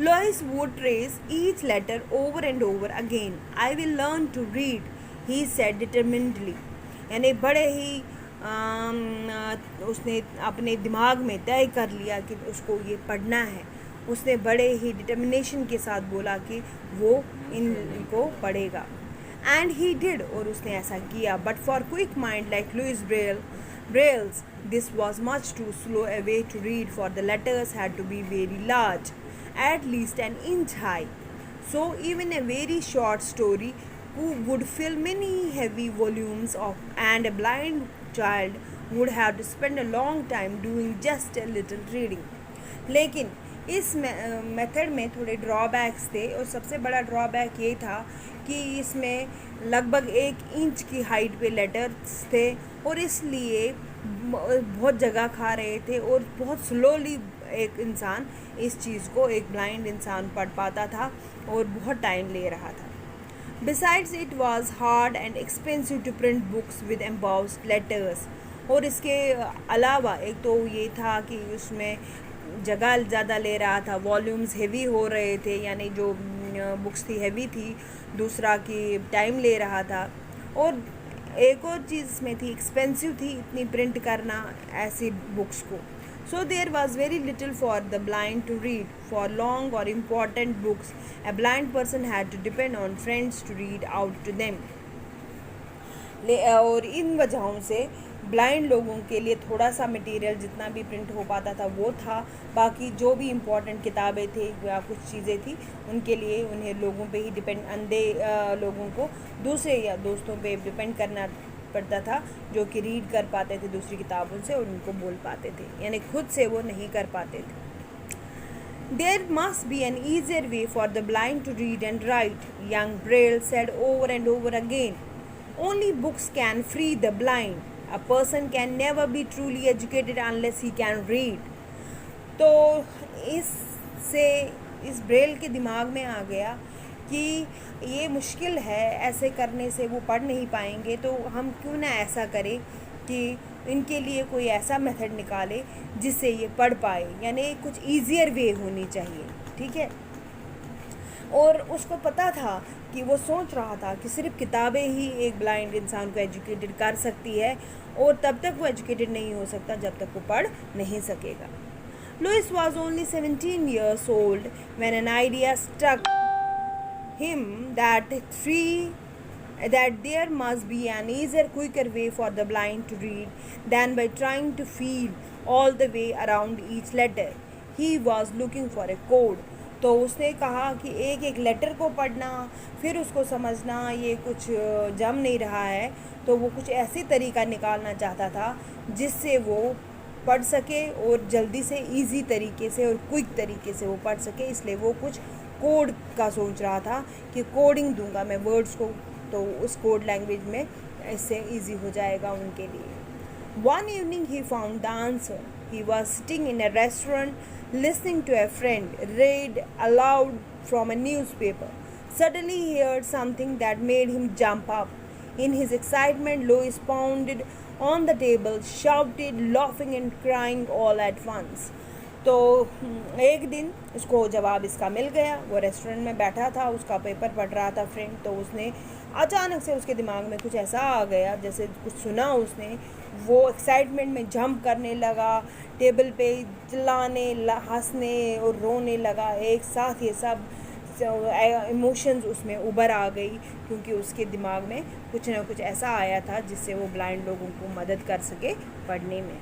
Lois would trace each letter over and over again. I will learn to read, he said determinedly. यानी बड़े ही उसने अपने दिमाग में तय कर लिया कि उसको ये पढ़ना है. उसने बड़े ही डिटर्मिनेशन के साथ बोला कि वो इनको पढ़ेगा. एंड ही डिड, और उसने ऐसा किया. But for quick mind like Louis Braille's this was much too slow a way to read, for the letters had to be very large, at least an inch high. So even a very short story would fill many heavy volumes of, and a blind child would have to spend a long time doing just a little reading. लेकिन इस method में थोड़े drawbacks थे, और सबसे बड़ा drawback ये था कि इसमें लगभग 1 इंच की हाइट पे लेटर्स थे, और इसलिए बहुत जगह खा रहे थे, और बहुत स्लोली एक इंसान इस चीज़ को, एक ब्लाइंड इंसान पढ़ पाता था, और बहुत टाइम ले रहा था. Besides, it was hard and expensive to print books with embossed letters. और इसके अलावा एक तो ये था कि उसमें जगह ज़्यादा ले रहा था, वॉल्यूम्स हेवी हो रहे थे, यानी जो बुक्स थी हेवी थी. दूसरा कि टाइम ले रहा था, और एक और चीज़ इसमें थी, एक्सपेंसिव थी इतनी प्रिंट करना ऐसी बुक्स को. So there was very little for the blind to read. For long or important books, a blind person had to depend on friends to read out to them. और इन वजहों से blind लोगों के लिए थोड़ा सा मटेरियल जितना भी प्रिंट हो पाता था वो था. बाकी जो भी इम्पोर्टेंट किताबें थी या कुछ चीज़ें थी, उनके लिए उन्हें लोगों पे ही डिपेंड, अंधे लोगों को दूसरे या दोस्तों पे डिपेंड करना पड़ता था, जो कि रीड कर पाते थे दूसरी किताबों से और उनको बोल पाते थे, यानी खुद से वो नहीं कर पाते थे. There must be an easier way for the blind to read and write, young Braille said over and over again. Only books can free the blind. A person can never be truly educated unless he can read. तो इससे इस Braille के दिमाग में आ गया कि ये मुश्किल है, ऐसे करने से वो पढ़ नहीं पाएंगे, तो हम क्यों ना ऐसा करें कि इनके लिए कोई ऐसा मेथड निकाले जिससे ये पढ़ पाए, यानी कुछ ईजियर वे होनी चाहिए. ठीक है. और उसको पता था कि वो सोच रहा था कि सिर्फ किताबें ही एक ब्लाइंड इंसान को एजुकेटेड कर सकती है, और तब तक वो एजुकेटेड नहीं हो सकता जब तक वो पढ़ नहीं सकेगा. Louis was only 17 years old when an idea struck him that there must be an easier, quicker way for the blind to read than by trying to feel all the way around each letter. He was looking for a code. तो उसने कहा कि एक एक letter को पढ़ना, फिर उसको समझना, ये कुछ जम नहीं रहा है, तो वो कुछ ऐसी तरीका निकालना चाहता था जिससे वो पढ़ सके, और जल्दी से इजी तरीके से और क्विक तरीके से वो पढ़ सके. इसलिए वो कुछ कोड का सोच रहा था कि कोडिंग दूंगा मैं वर्ड्स को, तो उस कोड लैंग्वेज में इससे इजी हो जाएगा उनके लिए. One evening he found the answer. He was sitting in a restaurant listening to a friend read aloud from a newspaper. Suddenly he heard something that made him jump up. In his excitement, Louis pounded on the table, shouted, laughing and crying all at once. तो एक दिन उसको जवाब इसका मिल गया. वो restaurant में बैठा था, उसका पेपर पढ़ रहा था फ्रेंड, तो उसने अचानक से उसके दिमाग में कुछ ऐसा आ गया, जैसे कुछ सुना उसने. वो एक्साइटमेंट में जंप करने लगा, टेबल पे चिल्लाने, हंसने और रोने लगा. एक साथ ये सब इमोशंस उसमें उभर आ गई, क्योंकि उसके दिमाग में कुछ ना कुछ ऐसा आया था जिससे वो ब्लाइंड लोगों को मदद कर सके पढ़ने में.